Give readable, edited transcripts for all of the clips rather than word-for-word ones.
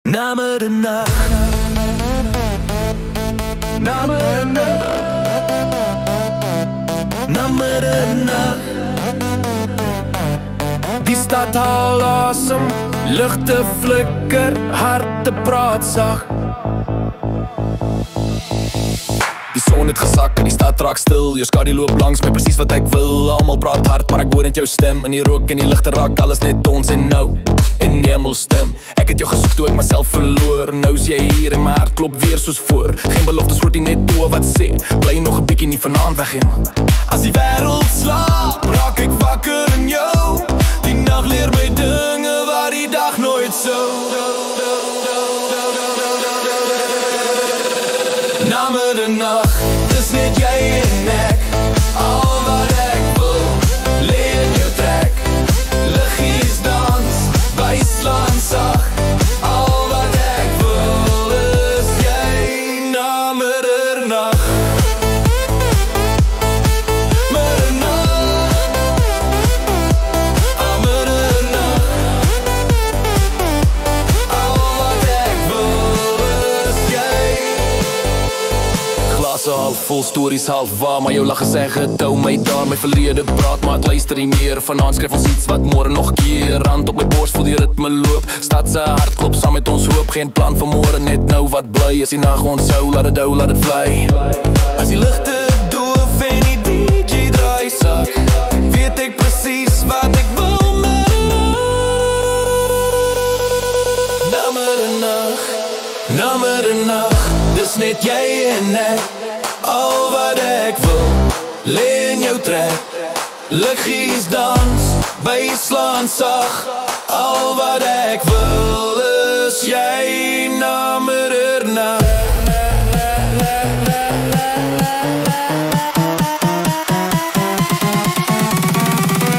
Na middernacht, na middernacht, na middernacht. Die stad haal asem, ligte flikker, harte praat sag. Die son het gesak en die stad raak stil. Jou skadu loop langs my, precies wat ek wil. Almal praat hard, maar ek hoor net jou stem. In die rook en die ligte raak alles net ons en nou in die hemelstem. Ek het jou gesoek toe ek myself verloor. Nou is jy hier en my hart klop weer soos voor. Geen beloftes word nie net toe wat sê. Bly nog 'n bietjie nie vanaand wegheen. As die wêreld slaap, raak ek wakker in jou. Die nag leer my dinge wat die dag nooit sou. Na middernacht, dis net jy en ek. Al wat ek wil, lê in jou trek. Liggies dans, byslaan sag. Al wat ek wil is jy. Na middernacht, middernacht, aan middernacht. Al wat ek wil is jy. Glasse half vol, stories half waar, maar jou lach is ek hou my daar. My verlede praat, maar het luister nie meer. Vanaand skryf ons iets wat môre nog keer. Hand op my borst, voel die ritme loop. Stad se hart klop saam met ons hoop. Geen plan van môre, net nou wat bly. As die nag ons hou, laat het hou, laat het vly. As die ligte doof en die DJ draai sak, weet ek precies wat ek wil met na middernacht, na middernacht. Dis net jy en ek. Al wat ek wil, lê in jou trek. Liggies dans, byslaan sag. Al wat ek wil is jy. Na middernacht.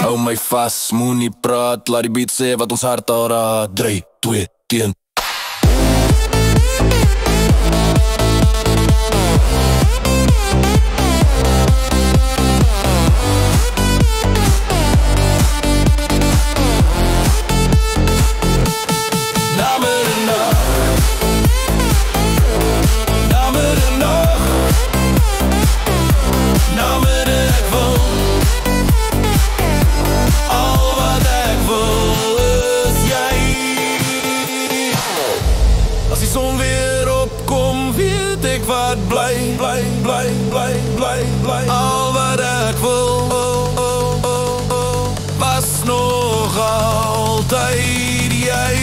Hou my vas, moenie praat. Laat die beat sê wat ons hart al raad. 3, 2, 1. As die son weer opkom, weet ek wat bly. Al wat ek wil, was nog altyd jy.